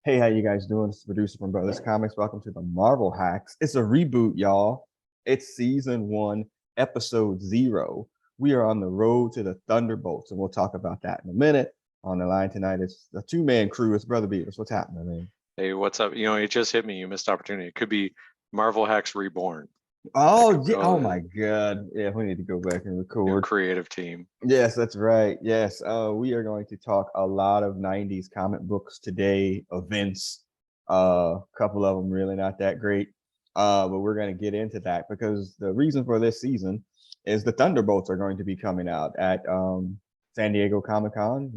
Hey, how you guys doing? It's the producer from Brothers Comics. Welcome to the Marvel Hacks. It's a reboot, y'all. It's season one, episode 0. We are on the road to the Thunderbolts, and we'll talk about that in a minute. On the line tonight, it's the two-man crew. It's Brother Beavis. What's happening, man? Hey, what's up? It just hit me. You missed opportunity. It could be Marvel Hacks Reborn. Oh, yeah. Oh my God. Yeah, we need to go back and New record. creative team. Yes, that's right. Yes, we are going to talk a lot of 90s comic books today, events. A couple of them really not that great. But we're going to get into that because the reason for this season is the Thunderbolts are going to be coming out at San Diego Comic-Con.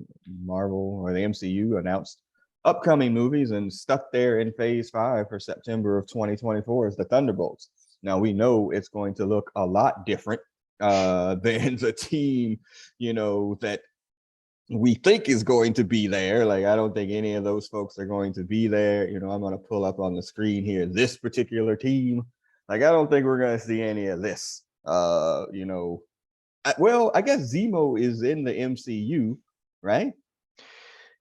Marvel or the MCU announced upcoming movies, and stuck there in phase 5 for September of 2024 is the Thunderbolts. Now we know it's going to look a lot different than the team, that we think is going to be there. Like, I don't think any of those folks are going to be there. I'm going to pull up on the screen here this particular team. Like, I don't think we're going to see any of this. Well, I guess Zemo is in the MCU, right?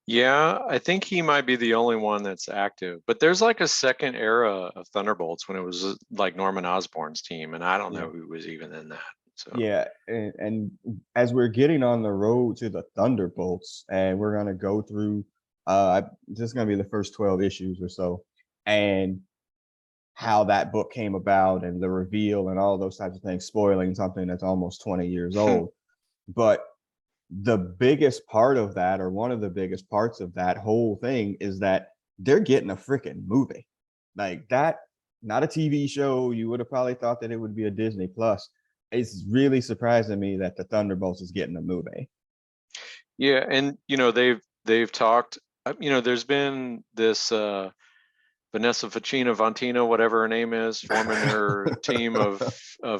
Yeah, I think he might be the only one that's active. But there's like a second era of Thunderbolts when it was like Norman Osborn's team, and I don't know who was even in that. So yeah, and as we're getting on the road to the Thunderbolts, and we're gonna go through this is gonna be the first 12 issues or so, and how that book came about and the reveal and all those types of things, spoiling something that's almost 20 years old. But the biggest part of that, or one of the biggest parts of that whole thing, is that they're getting a freaking movie. Like that, not a TV show. You would have probably thought that it would be a Disney Plus. It's really surprising me that the Thunderbolts is getting a movie. yeah, and they've talked. There's been this Vanessa Facchina Vantina, whatever her name is, forming her team of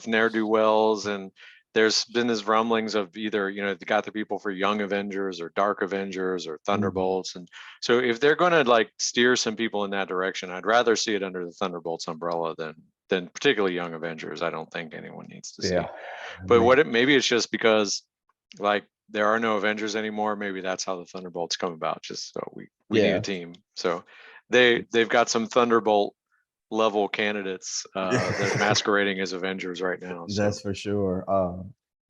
ne'er-do-wells, and there's been this rumblings of either they got the people for Young Avengers or Dark Avengers or Thunderbolts, and so if they're going to like steer some people in that direction, I'd rather see it under the Thunderbolts umbrella than particularly Young Avengers. I don't think anyone needs to see. But maybe it's just because like there are no Avengers anymore. Maybe that's how the Thunderbolts come about. Just so we need a team. So they've got some Thunderbolt level candidates that are masquerading as Avengers right now. So. That's for sure.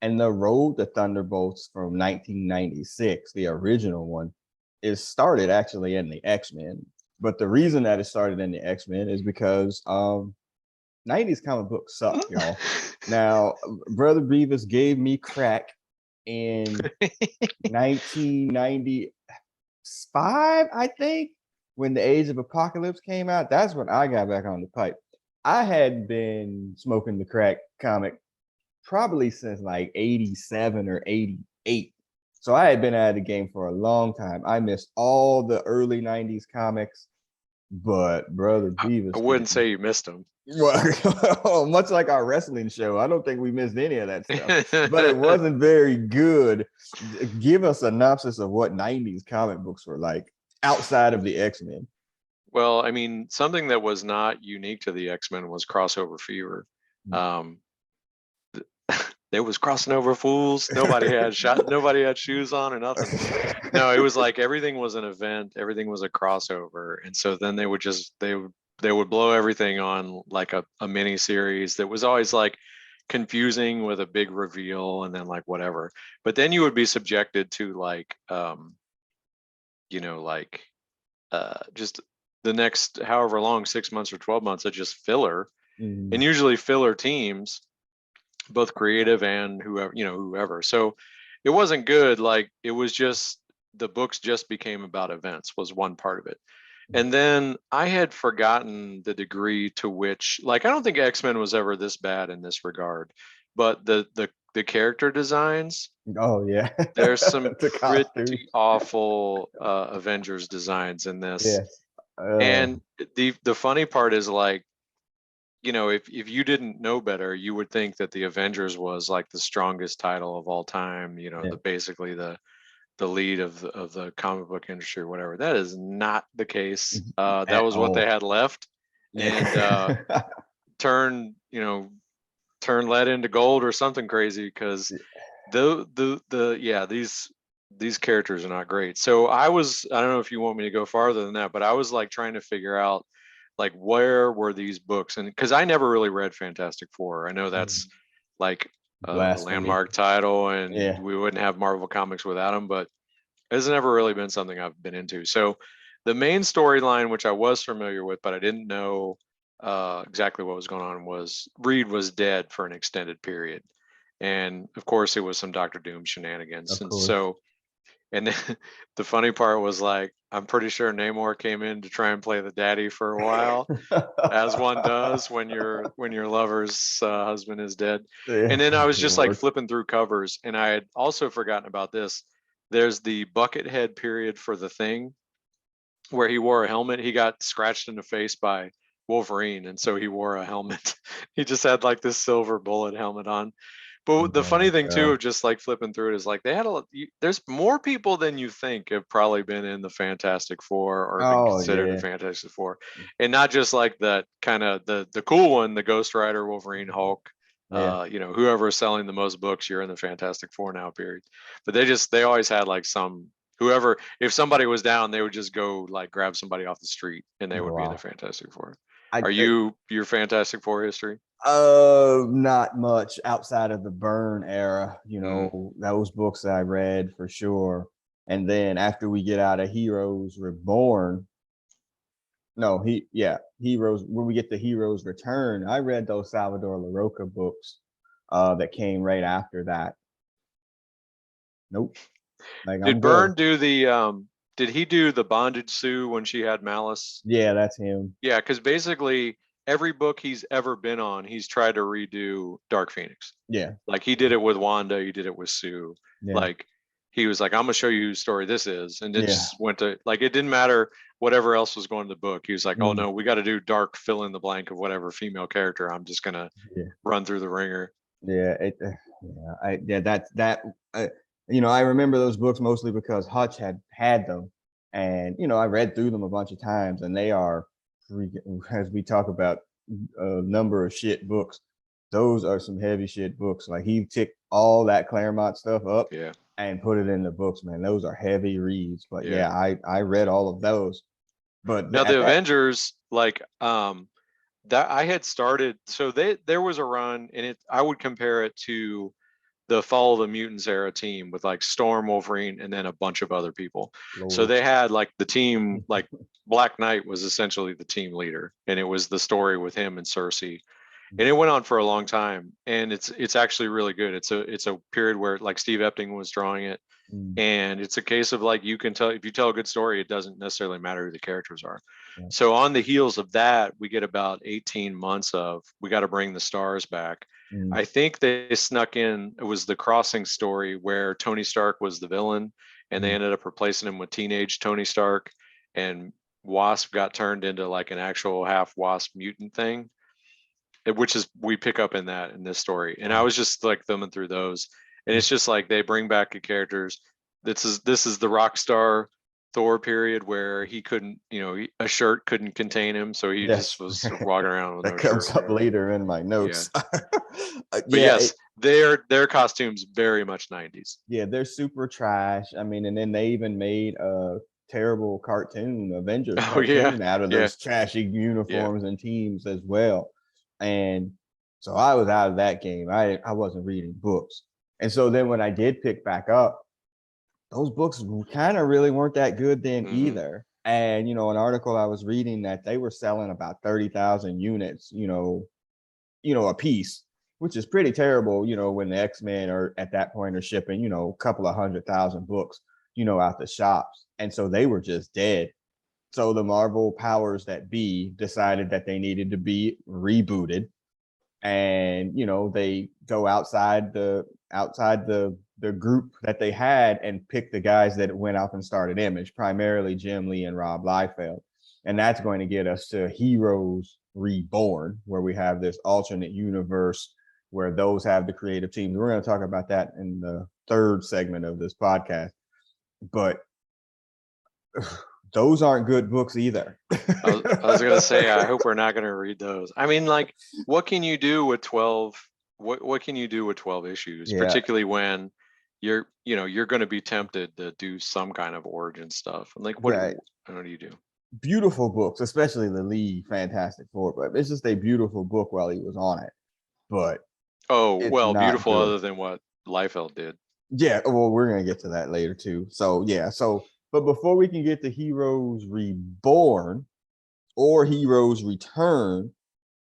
And the road to Thunderbolts from 1996, the original one, is started actually in the X-Men. But the reason that it started in the X-Men is because 90s comic books suck, y'all. Now, Brother Beavis gave me crack in 1995, I think, when the Age of Apocalypse came out. That's when I got back on the pipe. I had been smoking the crack comic probably since like 87 or 88. So I had been out of the game for a long time. I missed all the early 90s comics, but Brother Beavis, I wouldn't say you missed them. Well, much like our wrestling show, I don't think we missed any of that stuff, but it wasn't very good. Give us a synopsis of what 90s comic books were like outside of the X-Men. Well, I mean, something that was not unique to the X-Men was crossover fever. There was crossing over fools. Nobody had nobody had shoes on or nothing. No, it was like everything was an event, everything was a crossover. And so then they would blow everything on like a mini series that was always like confusing with a big reveal and then like whatever. But then you would be subjected to like just the next however long, 6 months or 12 months of just filler. And usually filler teams, both creative and whoever. So it wasn't good. Like it was just the books just became about events was one part of it. And then I had forgotten the degree to which, like, I don't think X-Men was ever this bad in this regard, but the character designs. Oh yeah, there's some pretty awful Avengers designs in this. Yes. And the funny part is like, if you didn't know better, you would think that the Avengers was like the strongest title of all time. Basically the lead of the comic book industry or whatever. That is not the case. That was what they had left, and turn lead into gold or something crazy. Because these these characters are not great. So I don't know if you want me to go farther than that, but I was like trying to figure out like where were these books, and because I never really read Fantastic Four. I know that's like a Blasphemy. landmark title, and Yeah. we wouldn't have Marvel Comics without them, but it's never really been something I've been into. So the main storyline, which I was familiar with, but I didn't know exactly what was going on, was Reed was dead for an extended period. And of course, it was some Doctor Doom shenanigans. Of And course. so, and then the funny part was like, I'm pretty sure Namor came in to try and play the daddy for a while, as one does when your lover's husband is dead. And then I was just like Lord. flipping through covers, and I had also forgotten about this. There's the Buckethead period for the Thing, where he wore a helmet. He got scratched in the face by Wolverine, and so he wore a helmet. He just had like this silver bullet helmet on. But the Oh my funny thing too God. of just like flipping through it is like they had there's more people than you think have probably been in the Fantastic Four or been Oh considered the yeah. Fantastic Four, and not just like that kind of the cool one, the Ghost Rider, Wolverine, Hulk. Yeah. Whoever is selling the most books, you're in the Fantastic Four now. Period. But they always had like some whoever, if somebody was down, they would just go like grab somebody off the street, and they would be in the Wow. Fantastic Four. I Are you your Fantastic Four history? not much outside of the Burn era, Mm. those books that I read for sure. And then after we get out of Heroes Reborn, no, Heroes, when we get to Heroes Return, I read those Salvador LaRocca books that came right after that. Nope. Like I'm Did good. Byrne do the did he do the bondage Sue when she had malice? Yeah, that's him. Yeah, because basically every book he's ever been on, he's tried to redo Dark Phoenix. Yeah. Like he did it with Wanda, he did it with Sue. Yeah. Like he was like, I'm gonna show you whose story this is. And then Yeah. just went to like it didn't matter whatever else was going to the book. He was like, oh Mm, no, we got to do dark fill in the blank of whatever female character. I'm just gonna yeah. run through the ringer. Yeah. That I remember those books mostly because Hutch had them, and I read through them a bunch of times, and they are as we talk about a number of shit books. Those are some heavy shit books. Like he took all that Claremont stuff up Yeah. and put it in the books, man. Those are heavy reads. But Yeah. I read all of those. But Now at the that, Avengers, like that I had started, so there was a run, and I would compare it to the Fall of the Mutants era team with like Storm, Wolverine, and then a bunch of other people. So Lord, they had like the team, like Black Knight was essentially the team leader, and it was the story with him and Cersei. And it went on for a long time, and it's actually really good. It's a period where like Steve Epting was drawing it, mm, and it's a case of like you can tell, if you tell a good story, it doesn't necessarily matter who the characters are. yeah, So on the heels of that, we get about 18 months of we got to bring the stars back. mm, I think they snuck in, it was the Crossing story where Tony Stark was the villain, and they mm, ended up replacing him with teenage Tony Stark, and Wasp got turned into like an actual half Wasp mutant thing, which is we pick up in this story. And I wow, was just like thumbing through those, and it's just like they bring back the characters. This is the rock star Thor period where he couldn't, a shirt couldn't contain him, so he just yes, was walking around with that no shirt, comes up whatever. later in my Yeah, notes. but Yeah, yes, their costumes very much 90s. yeah, they're super trash. I mean, and then they even made a terrible cartoon, Avengers Oh yeah, cartoon, out of yeah, those trashy yeah. uniforms and teams as well. And so I was out of that game. I wasn't reading books. And so then when I did pick back up, those books kind of really weren't that good then Hmm. either. And an article I was reading that they were selling about 30,000 units, a piece, which is pretty terrible, when the X-Men are at that point are shipping, a couple of 100,000 books, out the shops. And so they were just dead. So the Marvel powers that be decided that they needed to be rebooted. And they go outside the group that they had and pick the guys that went out and started Image, primarily Jim Lee and Rob Liefeld. And that's going to get us to Heroes Reborn, where we have this alternate universe where those have the creative teams. We're going to talk about that in the third segment of this podcast. But those aren't good books either. I was gonna say, I hope we're not gonna read those. I mean, like, what can you do with 12? What can you do with 12 issues, Yeah. particularly when you're going to be tempted to do some kind of origin stuff. And like, what do you do? Beautiful books, especially the lead Fantastic Four, but it's just a beautiful book while he was on it. But beautiful good. other than what Liefeld did. Yeah, well, we're gonna get to that later too. So but before we can get to Heroes Reborn or Heroes Return,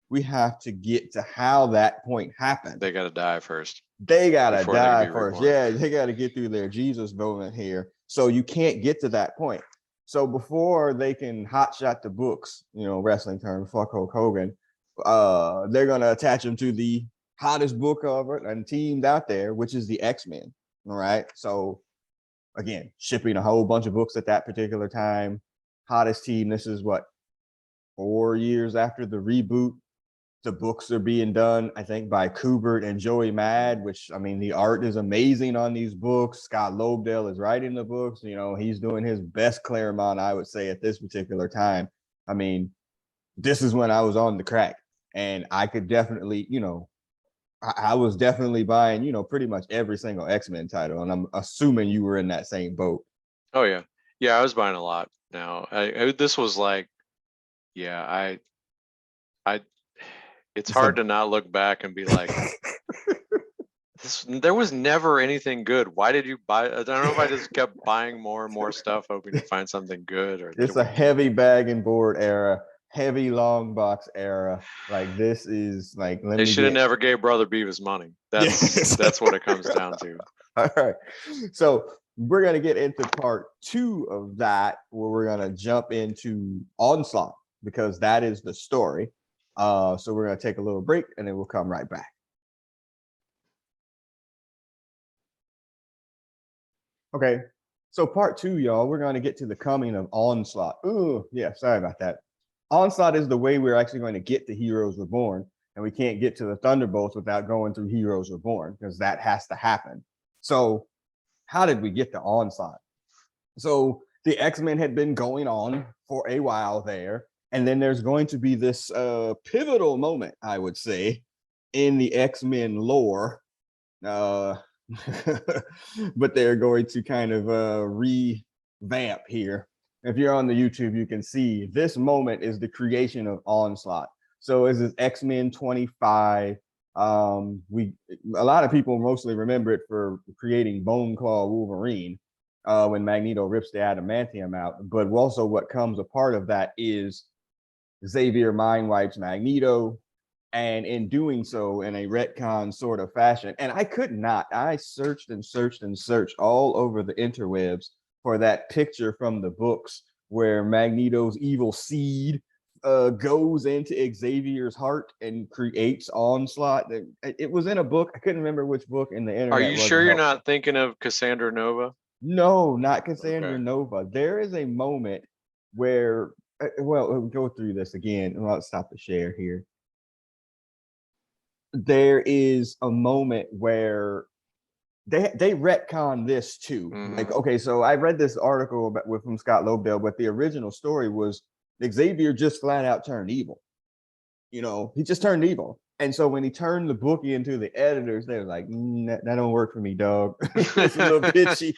we have to get to how that point happened. They got to die first. They gotta die first. Yeah, they got to get through their Jesus moment here. So you can't get to that point. So before they can hotshot the books, wrestling term, fuck Hulk Hogan, they're gonna attach him to the hottest book ever and teamed out there, which is the X-Men. All right. So again, shipping a whole bunch of books at that particular time. Hottest team. This is what, 4 years after the reboot. The books are being done, I think, by Kubert and Joey Mad, which, I mean, the art is amazing on these books. Scott Lobdell is writing the books. He's doing his best Claremont, I would say, at this particular time. I mean, this is when I was on the crack, and I could definitely, I was definitely buying, pretty much every single X-Men title, and I'm assuming you were in that same boat. Oh, yeah. Yeah, I was buying a lot now. This was like, yeah, it's hard to not look back and be like, there was never anything good. Why did you buy? I don't know if I just kept buying more and more stuff, hoping to find something good. Or it's a heavy bag and board era, heavy long box era. Like, this is like, they should have never gave Brother Beavis money. That's what it comes down to. All right. So we're going to get into part 2 of that, where we're going to jump into Onslaught, because that is the story. So we're going to take a little break, and then we'll come right back. Okay. So part 2, y'all, we're going to get to the coming of Onslaught. Ooh, yeah, sorry about that. Onslaught is the way we're actually going to get to Heroes Reborn, and we can't get to the Thunderbolts without going through Heroes Reborn, because that has to happen. So how did we get to Onslaught? So the X-Men had been going on for a while there, and then there's going to be this pivotal moment, I would say, in the X-Men lore. But they're going to kind of revamp here. If you're on the YouTube, you can see this moment is the creation of Onslaught. So this is X-Men 25. A lot of people mostly remember it for creating Bone Claw Wolverine when Magneto rips the adamantium out. But also what comes a part of that is Xavier mind wipes Magneto, and in doing so in a retcon sort of fashion. And I searched and searched and searched all over the interwebs for that picture from the books where Magneto's evil seed goes into Xavier's heart and creates Onslaught. It was in a book. I couldn't remember which book in the internet. Are you sure you're not thinking of Cassandra Nova? No, not Cassandra Nova. There is a moment where, we'll go through this again. I'll stop the share here. There is a moment where they retcon this too. Like, okay, so I read this article from Scott Lobdell, but the original story was Xavier just flat out turned evil. He just turned evil. And so when he turned the book into the editors, they were like, that don't work for me, dog. It's a little bitchy.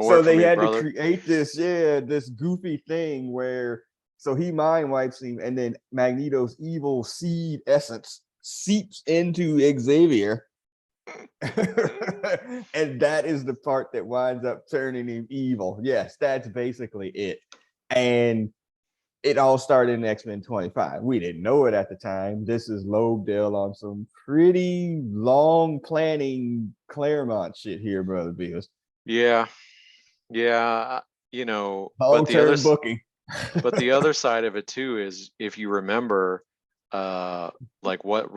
So they had to create this goofy thing where, so he mind wipes him, and then Magneto's evil seed essence seeps into Xavier. And that is the part that winds up turning him evil. Yes, that's basically it. And it all started in X-Men 25. We didn't know it at the time. This is Lobdell on some pretty long planning Claremont shit here, Brother Beals. Yeah. Long-term booking. But the other side of it too is, if you remember, like what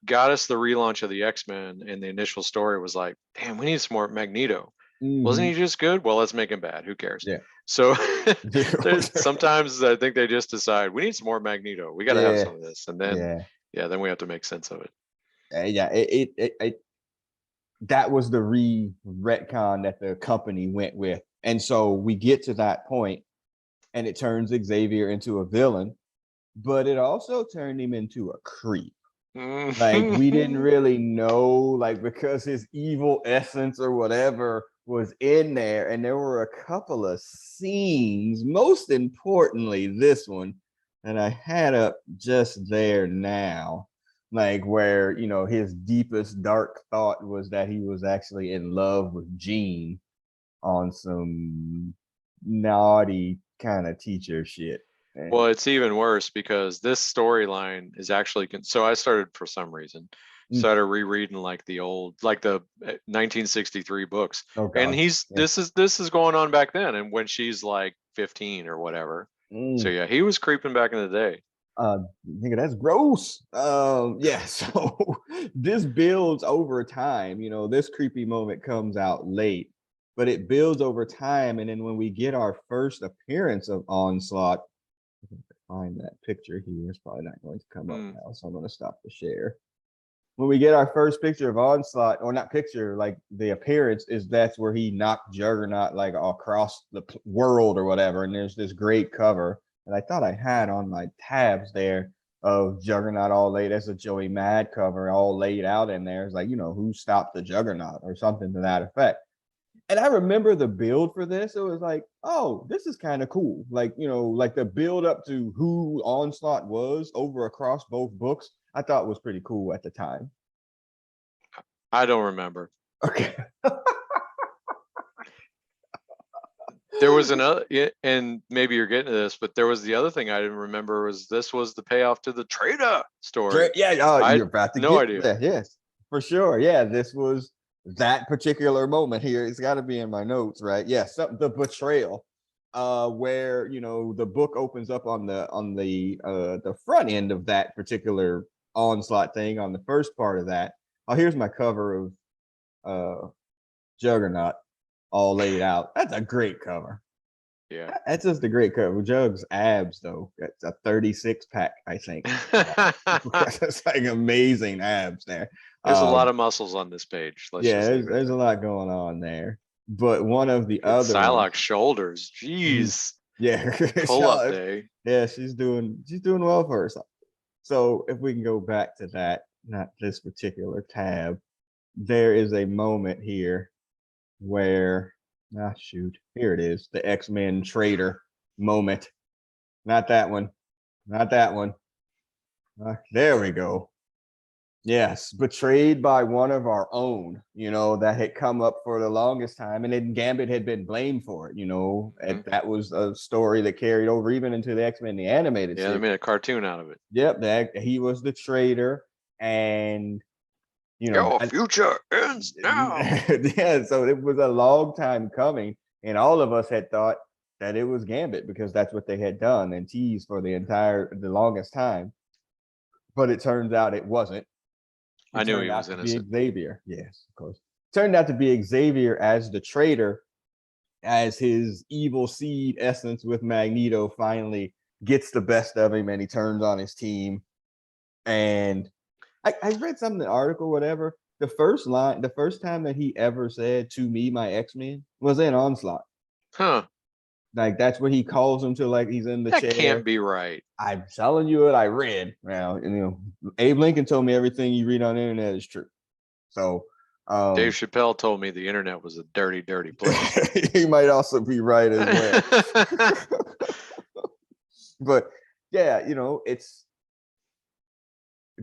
got us the relaunch of the X-Men in the initial story was like, damn, we need some more Magneto. Wasn't he just good? Well, let's make him bad. Who cares? Yeah. So sometimes I think they just decide we need some more Magneto. We got to have some of this, and then then we have to make sense of it. It that was the retcon that the company went with, and so we get to that point, and it turns Xavier into a villain, but it also turned him into a creep. Like we didn't really know, like because his evil essence or whatever was in there, and there were a couple of scenes, most importantly this one, that I had up just there now, like where his deepest dark thought was that he was actually in love with Jean on some naughty kind of teacher shit. Well, it's even worse because this storyline is actually so I started for some reason started rereading like the 1963 books, Oh and God. this is going on back then, and when she's like 15 or whatever. So yeah, he was creeping back in the day. Nigga, that's gross. Yeah, so this builds over time. This creepy moment comes out late, but it builds over time, and then when we get our first appearance of Onslaught, I can find that picture here. It's probably not going to come up now, so I'm going to stop the share. When we get our first picture of Onslaught, or not picture, like the appearance, that's where he knocked Juggernaut like across the world or whatever, and there's this great cover that I thought I had on my tabs there of Juggernaut all laid. That's a Joey Mad cover all laid out in there. It's like, who stopped the Juggernaut or something to that effect. And I remember the build for this. It was like, oh, this is kind of cool. Like, like the build up to who Onslaught was over across both books, I thought was pretty cool at the time. I don't remember. Okay. There was another, and maybe you're getting to this, but there was the other thing I didn't remember was this was the payoff to the Traitor story. Yeah, you're about to no get idea. there. Yes, for sure. Yeah, this was that particular moment here. It's got to be in my notes, right? Yes, the betrayal, where the book opens up on the front end of that particular Onslaught thing on the first part of that. Oh, here's my cover of Juggernaut all laid out. That's a great cover. Yeah, that's just a great cover. Jug's abs though. That's a 36 pack, I think. That's like amazing abs there. There's a lot of muscles on this page. There's a lot going on there. But one of the other Psylocke's shoulders, jeez. Yeah, pull up day. Yeah, she's doing well for herself. So if we can go back to that, not this particular tab, there is a moment here where here it is, the X-Men Traitor moment. Not that one. There we go. Yes, betrayed by one of our own, that had come up for the longest time, and then Gambit had been blamed for it, and that was a story that carried over even into the X-Men, the animated series. They made a cartoon out of it. Yep, he was the traitor, and your future ends now. Yeah, so it was a long time coming, and all of us had thought that it was Gambit because that's what they had done and teased for the longest time. But it turns out it wasn't. I knew he was innocent. Xavier, yes, of course. Turned out to be Xavier as the traitor, as his evil seed essence with Magneto finally gets the best of him, and he turns on his team. And I read some of the article, whatever. The first time that he ever said "to me, my X-Men" was in Onslaught. Huh. Like that's what he calls him to, like he's in the chair. That can't be right. I'm telling you what I read. Now, Abe Lincoln told me everything you read on the internet is true. So Dave Chappelle told me the internet was a dirty, dirty place. He might also be right as well. But yeah, it's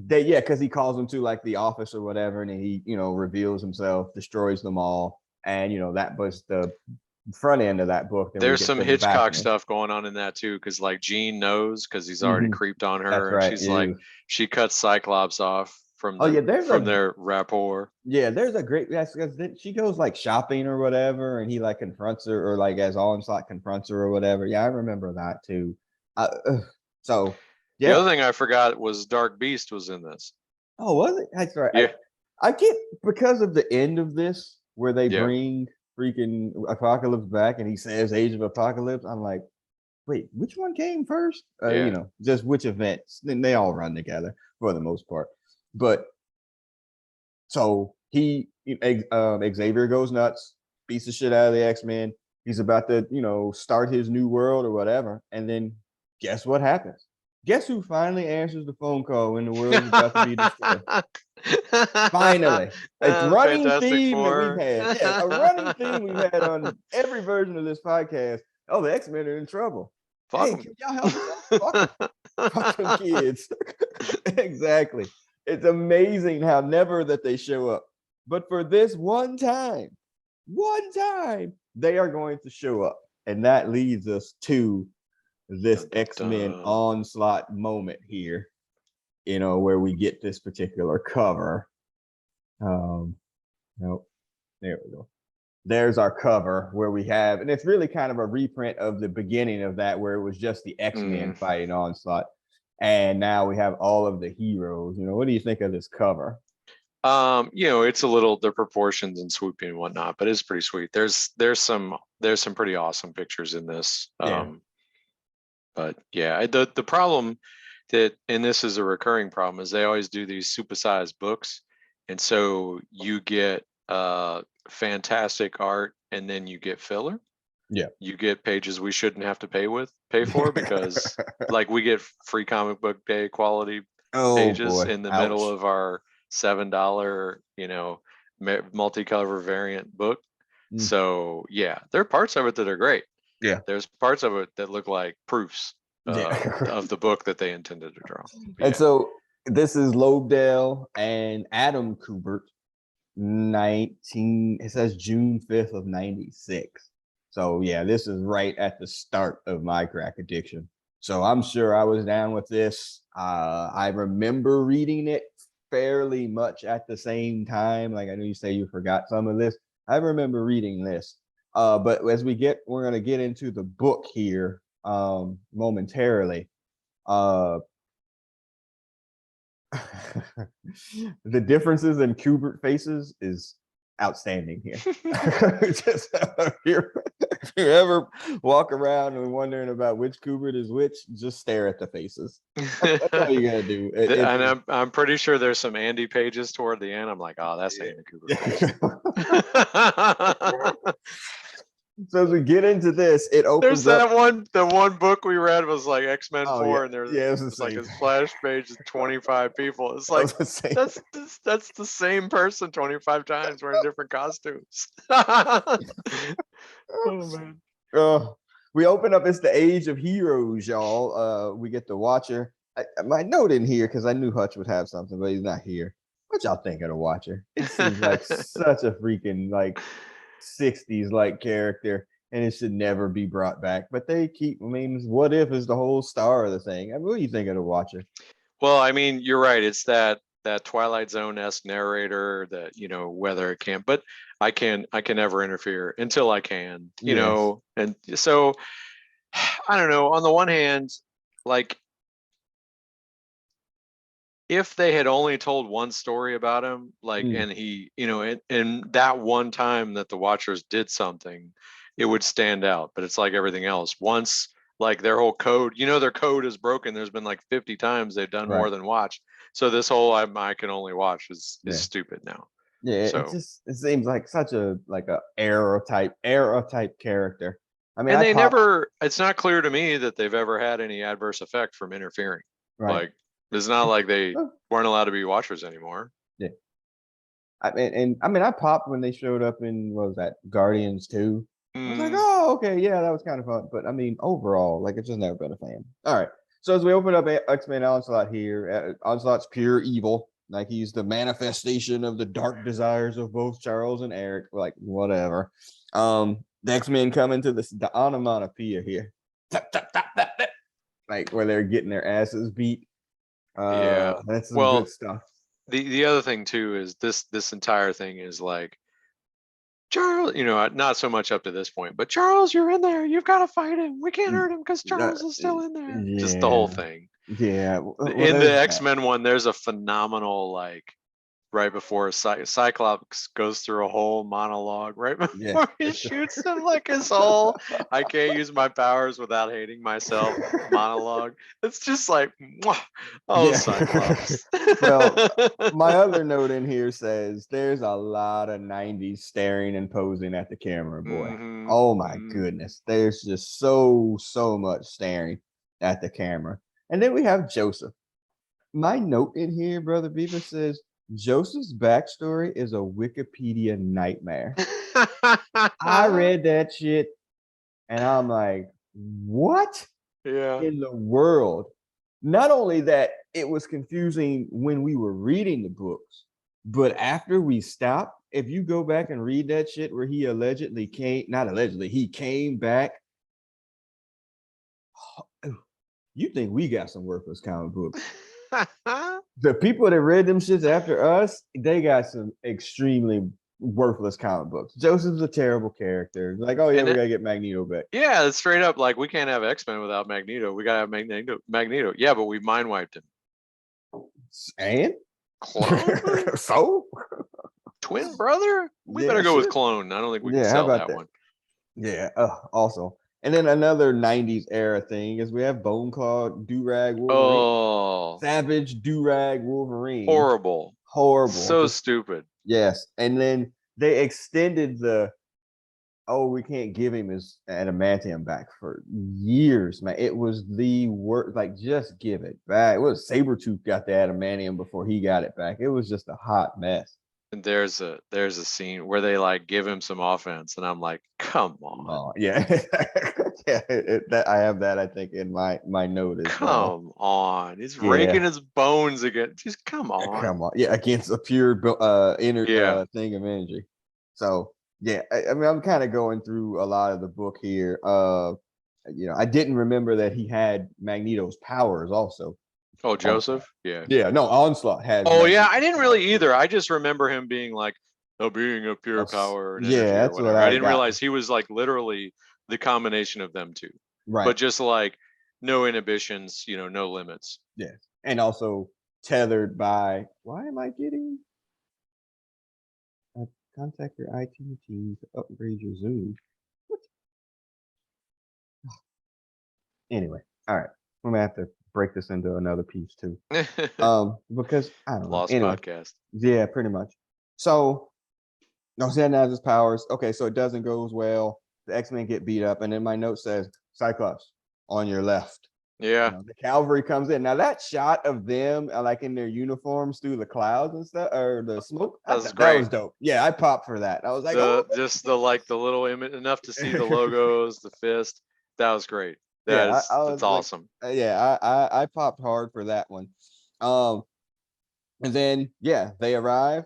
because he calls them to like the office or whatever, and he reveals himself, destroys them all, and that was the front end of that book. There's some Hitchcock stuff going on in that too, because like Jean knows because he's already creeped on her. That's right, and she's like, she cuts Cyclops off from their rapport. Yeah, there's a great because she goes like shopping or whatever, and he like confronts her, or like as Onslaught confronts her or whatever. Yeah, I remember that too. So yeah. The other thing I forgot was Dark Beast was in this. Oh, was it? That's right. Yeah. I get because of the end of this where they bring freaking Apocalypse back and he says Age of Apocalypse. I'm like, wait, which one came first? Just which events? Then they all run together for the most part. But so Xavier goes nuts, beats the shit out of the X-Men. He's about to, start his new world or whatever. And then guess what happens? Guess who finally answers the phone call when the world is about to be destroyed? Finally. It's running Fantastic theme that we've Four. had. Yeah, a running theme we've had on every version of this podcast. Oh, the X-Men are in trouble. Fuck Hey, 'em. can y'all help us out? Fuck them kids. Exactly. It's amazing how never that they show up. But for this one time, they are going to show up. And that leads us to this Dun, dun, X-Men dun. Onslaught moment here, where we get this particular cover. Nope. There we go. There's our cover where we have, and it's really kind of a reprint of the beginning of that, where it was just the X-Men fighting Onslaught. And now we have all of the heroes. What do you think of this cover? It's a little, the proportions and swooping and whatnot, but it's pretty sweet. There's some pretty awesome pictures in this. Yeah. But yeah, the problem that, and this is a recurring problem, is they always do these supersized books, and so you get fantastic art, and then you get filler. Yeah, you get pages we shouldn't have to pay for, because like we get free comic book day quality pages in the middle of our $7 multicolor variant book. So yeah, there are parts of it that are great. Yeah, there's parts of it that look like proofs of the book that they intended to draw. And so this is Lobdell and Adam Kubert, it says June 5th of 96. So yeah, this is right at the start of my crack addiction. So I'm sure I was down with this. I remember reading it fairly much at the same time. Like, I know you say you forgot some of this. I remember reading this. But as we're going to get into the book here momentarily. The differences in Kubert faces is outstanding here. Just, if you ever walk around and wondering about which Kubert is which, just stare at the faces. That's all you gotta do. And I'm pretty sure there's some Andy pages toward the end. I'm like, oh, that's Andy Kubert. So as we get into this, it opens there's the one book we read was like X-Men 4, yeah. and there's it's like a splash page of 25 people. It's like that's the same person 25 times wearing different costumes. Oh man. We open up, it's the Age of Heroes, y'all. We get the Watcher. My note in here, because I knew Hutch would have something, but he's not here. What y'all think of the Watcher? It seems like such a freaking 60s character, and it should never be brought back. But they keep, What If is the whole star of the thing. What do you think of the Watcher? Well, you're right. It's that Twilight Zone-esque narrator that, whether it can, but I can never interfere until I can, and so I don't know. On the one hand, if they had only told one story about him, and he, and that one time that the Watchers did something, it would stand out. But it's like everything else. Once their whole code, their code is broken. There's been 50 times they've done more than watch. So this whole I can only watch is stupid now. Yeah, so it seems like such a era type character. And they never, it's not clear to me that they've ever had any adverse effect from interfering. Right. It's not like they weren't allowed to be Watchers anymore. Yeah. I popped when they showed up in, what was that, Guardians 2. I was like, oh, okay, yeah, that was kind of fun. But overall, it's just never been a fan. All right. So as we open up X-Men Onslaught here, Onslaught's pure evil. He's the manifestation of the dark desires of both Charles and Eric. Whatever. The X-Men come into the onomatopoeia here. Where they're getting their asses beat. That's some good stuff. The other thing too is this entire thing is Charles, not so much up to this point, but Charles, you're in there. You've got to fight him. We can't hurt him because Charles is still in there. Yeah. Just the whole thing. Yeah. In the X-Men one, there's a phenomenal right before Cyclops goes through a whole monologue right before he shoots him, his whole I can't use my powers without hating myself monologue. It's just Cyclops. Well, my other note in here says there's a lot of 90s staring and posing at the camera, boy. Oh my goodness. There's just so much staring at the camera. And then we have Joseph. My note in here, Brother Beaver, says Joseph's backstory is a Wikipedia nightmare. I read that shit and I'm like, what Yeah. in the world? Not only that, it was confusing when we were reading the books, but after we stopped, if you go back and read that shit where he allegedly came, not allegedly, he came back. You think we got some worthless comic books? The people that read them shits after us, they got some extremely worthless comic books. Joseph's a terrible character. Like, oh yeah, And we gotta get Magneto back. yeah, it's straight up like we can't have X-Men without Magneto. We gotta have Magneto. Yeah, but we mind wiped him. And Clone? so Twin brother? We better go with clone. I don't think we can sell that one. Yeah, also. And then another 90s era thing is we have Bone Claw, Do-Rag Wolverine. Oh, Savage Do-Rag Wolverine. horrible. Horrible. So stupid. Yes. And then they extended the we can't give him his adamantium back for years, man. It was the worst. Like, just give it back. It was Sabretooth got the adamantium before he got it back. It was just a hot mess. And there's a scene where they like give him some offense, and I'm like, come on. Oh, yeah. Yeah, I have that, I think, in my note as well. Come on. He's raking his bones again. Just come on. Come on. Yeah, against a pure inner thing of energy. So yeah, I mean, I'm kind of going through a lot of the book here. I didn't remember that he had Magneto's powers also. Oh, Joseph? Yeah. Yeah, no, Onslaught has. Oh, yeah, I didn't really either. I just remember him being like, being a pure power and energy or whatever. I didn't realize he was like literally the combination of them two. Right. But just like no inhibitions, no limits. Yeah. And also tethered by, why am I getting contact your IT team to upgrade your Zoom? What? Anyway, all right. I'm gonna have to break this into another piece too. Because I don't know. Lost podcast. Yeah, pretty much. So Zan has his powers. Okay, so it doesn't go as well. The X-Men get beat up, and then my note says Cyclops on your left. Yeah. The cavalry comes in. Now that shot of them like in their uniforms through the clouds and stuff, or the smoke, that was dope. Yeah, I popped for that. I was like, just the little image, enough to see the logos, the fist. That was great. That's awesome. I popped hard for that one. And then they arrive.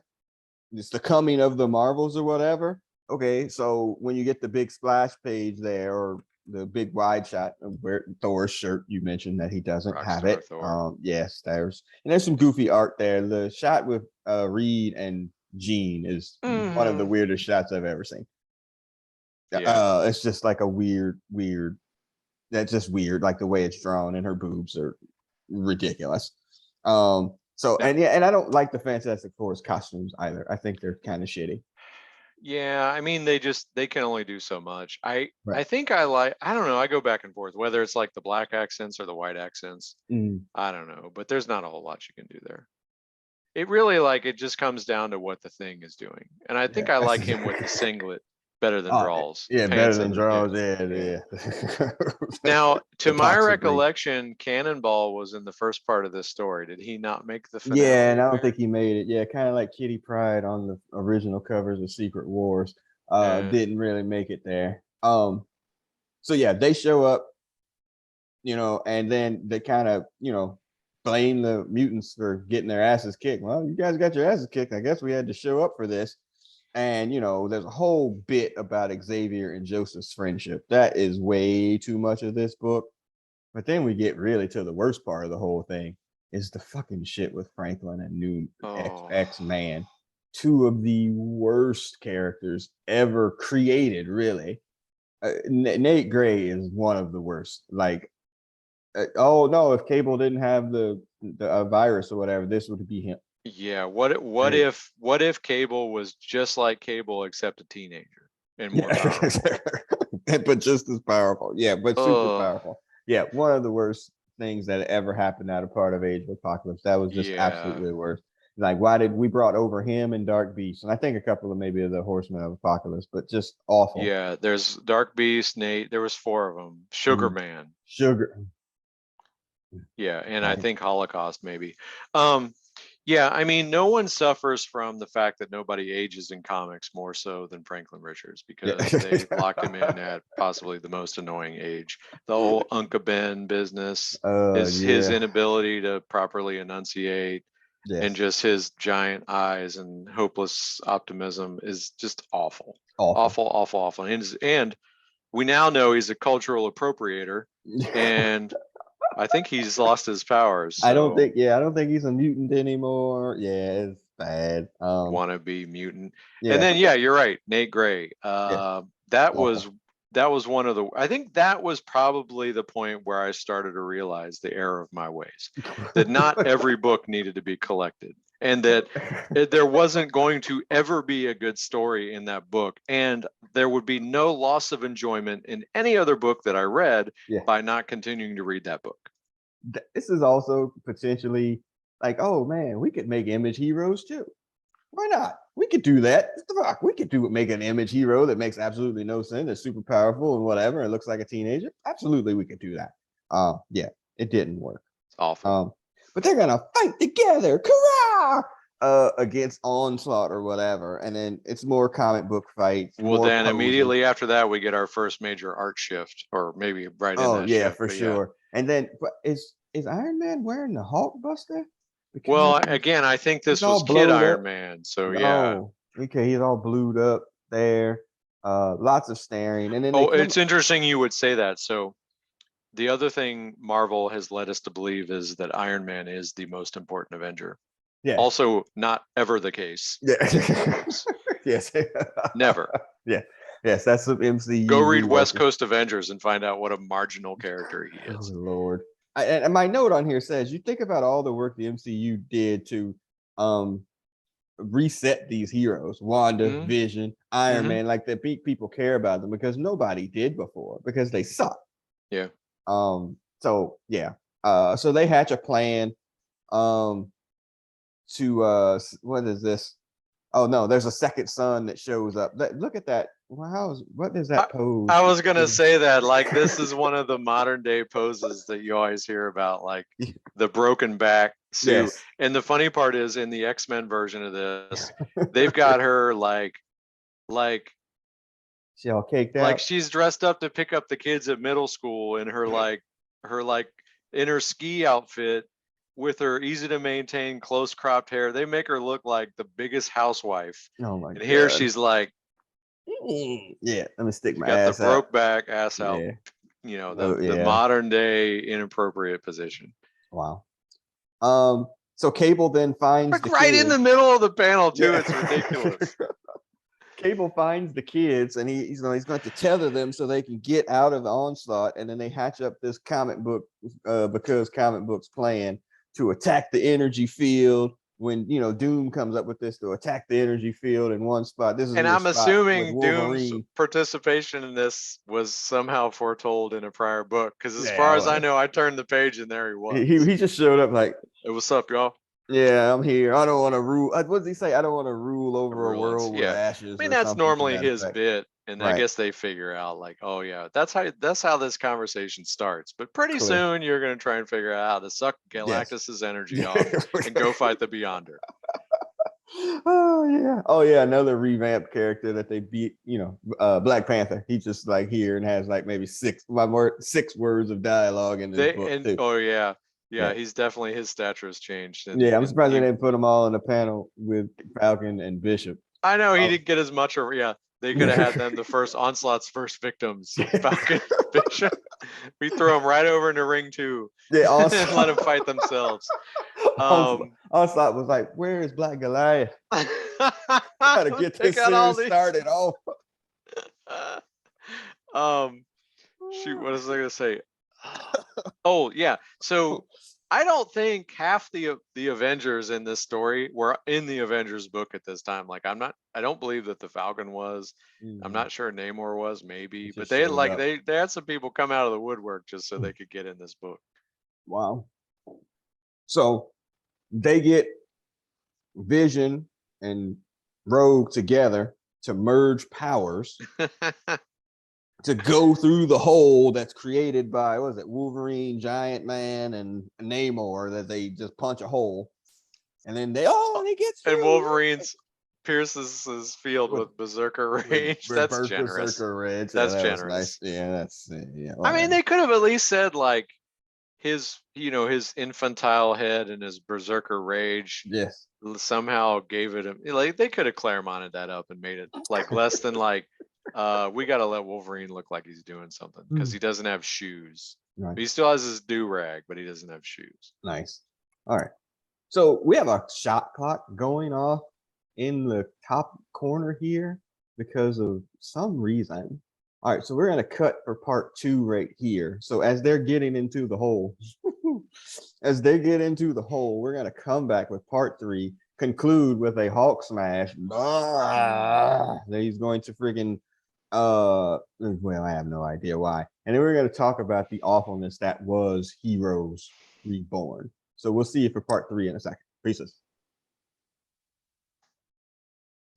It's the coming of the Marvels or whatever. Okay, so when you get the big splash page there, or the big wide shot of where Thor's shirt, you mentioned that he doesn't have it. Yes, there's some goofy art there. The shot with Reed and Jean is one of the weirdest shots I've ever seen. Yeah. It's just like a weird. That's just weird, like the way it's drawn, and her boobs are ridiculous. And I don't like the Fantastic Four's costumes either. I think they're kind of shitty. Yeah, I mean, they can only do so much. I think I don't know, I go back and forth whether it's like the black accents or the white accents. I don't know, but there's not a whole lot you can do there. It really it just comes down to what the Thing is doing. And I think I like him with the singlet better than draws. Yeah, better than draws. Yeah. Now, to my recollection, Cannonball was in the first part of this story. Did he not make the finale? Yeah, and I don't think he made it. Yeah, kind of like Kitty Pryde on the original covers of Secret Wars. Didn't really make it there. So yeah, they show up, and then they kind of, blame the mutants for getting their asses kicked. Well, you guys got your asses kicked. I guess we had to show up for this. And, there's a whole bit about Xavier and Joseph's friendship. That is way too much of this book. But then we get really to the worst part of the whole thing is the fucking shit with Franklin and New X-Man. Two of the worst characters ever created, really. Nate Gray is one of the worst. Like, if Cable didn't have the virus or whatever, this would be him. Yeah, what if Cable was just like Cable except a teenager and more powerful? But just as powerful. Yeah, but super powerful. Yeah, one of the worst things that ever happened out of part of Age of Apocalypse. That was just absolutely the worst. Like, why did we brought over him and Dark Beast? And I think a couple of maybe the Horsemen of Apocalypse, but just awful. Yeah, there's Dark Beast, Nate. There was 4 of them. Sugar Man. Yeah, and I Right. think Holocaust maybe. Yeah, I mean, no one suffers from the fact that nobody ages in comics more so than Franklin Richards Yeah. because they locked him in at possibly the most annoying age. The whole Uncle Ben business, his Yeah. inability to properly enunciate, and Yes. just his giant eyes and hopeless optimism is just awful, Awful. awful, awful, awful. And we now know he's a cultural appropriator, and I think he's lost his powers. I don't So think. Yeah, I don't think he's a mutant anymore. Yeah, it's bad. wannabe mutant. And Yeah. then yeah, you're right, Nate Gray. Yeah. That Awful. was one of the. I think that was probably the point where I started to realize the error of my ways. That not every book needed to be collected, and that there wasn't going to ever be a good story in that book, and there would be no loss of enjoyment in any other book that I read Yeah. by not continuing to read that book. This is also potentially like, oh man, we could make image heroes too. Why not? We could do that. What the fuck? We could make an image hero that makes absolutely no sense. That's super powerful and whatever. It looks like a teenager. Absolutely, we could do that. Yeah, it didn't work. It's awful. But they're gonna fight together, hurrah! Against Onslaught or whatever, and then it's more comic book fights. Well, More then posing. immediately after that, we get our first major art shift, or maybe right in Oh that yeah, shift. for But yeah. sure. And then, but is Iron Man wearing the Hulk Buster? Well, Because again, I think he's this was all Kid blowed Iron up. Man. So yeah. Oh, okay, he's all blued up there. Lots of staring, and then they Oh, come. it's interesting you would say that. So the other thing Marvel has led us to believe is that Iron Man is the most important Avenger. Yes. Also, not ever the case. Yeah. In comics. Yes. Never. Yeah. Yes, that's some MCU. Go read West reworking. Coast Avengers and find out what a marginal character he Oh is. Lord. And my note on here says you think about all the work the MCU did to reset these heroes, Wanda, Mhm. Vision, Iron Mhm. Man, like the people care about them because nobody did before because they suck. Yeah. So yeah. So they hatch a plan to what is this? Oh no, there's a second son that shows up. Look at that. Wow, what is that pose? I was gonna say that, like, this is one of the modern day poses that you always hear about, like the broken back Sue. Yes. And the funny part is, in the X-Men version of this, they've got her like She all caked out. she's dressed up to pick up the kids at middle school in her in her ski outfit with her easy to maintain close cropped hair. They make her look like the biggest housewife. Oh my And god. here she's like, Yeah, let me stick she my got the ass out. broke back ass out. Yeah. You know, Oh, the yeah. modern day inappropriate position. Wow. So Cable then finds Like the right in kids. the middle of the panel too. Yeah. It's ridiculous. Cable finds the kids and he's going to tether them so they can get out of the onslaught, and then they hatch up this comic book because comic books plan to attack the energy field when Doom comes up with this to attack the energy field in one spot. This is And the I'm spot with assuming Doom's Wolverine. participation in this was somehow foretold in a prior book. Because as far as I Yeah, know, I turned the page and there he was. he just showed up like, Hey, what's up, y'all? yeah, I'm here. I don't want to rule. What does he say? I don't want to rule over a Ruins. world with Yeah. ashes I mean, or that's something to normally that his effect. bit. And I Right. guess they figure out like, oh yeah, that's how this conversation starts. But pretty Clear. soon you're gonna try and figure out how to suck Galactus's energy off and go fight the Beyonder. Oh yeah, another revamped character that they beat. Black Panther. He's just like here and has like maybe six words of dialogue in this book too. Oh yeah, Yeah. he's definitely, his stature has changed. Yeah, I'm surprised they didn't put them all in a panel with Falcon and Bishop. I know he didn't get as much, or yeah, they could have had them the first Onslaught's first victims, Falcon, Bishop. We throw them right over into ring 2. Yeah, and let them fight themselves. Onslaught was like, "Where is Black Goliath? Gotta get this series started off." Shoot, what was I gonna say? Oh yeah, so I don't think half the Avengers in this story were in the Avengers book at this time. Like I don't believe that the Falcon was. I'm not sure Namor was, maybe, but they had they had some people come out of the woodwork just so they could get in this book. Wow. So they get Vision and Rogue together to merge powers. to go through the hole that's created by, what was it, Wolverine, Giant Man, and Namor, that they just punch a hole. And then they get through. And Wolverine's pierces his field with Berserker Rage. That's generous. Berserker Rage. That's that generous. Was nice. Yeah, that's yeah. I mean, they could have at least said like his, his infantile head and his Berserker Rage. Yes. Somehow gave it like they could have Claremonted that up and made it like less than like we got to let Wolverine look like he's doing something because he doesn't have shoes. Right. He still has his do-rag, but he doesn't have shoes. Nice. All right. So we have a shot clock going off in the top corner here because of some reason. All right, so we're going to cut for part 2 right here. So as they're getting into the hole, we're going to come back with part 3, conclude with a Hulk smash. That he's going to friggin' well, I have no idea why. And then we're going to talk about the awfulness that was Heroes Reborn. So we'll see you for part 3 in a second. Peace.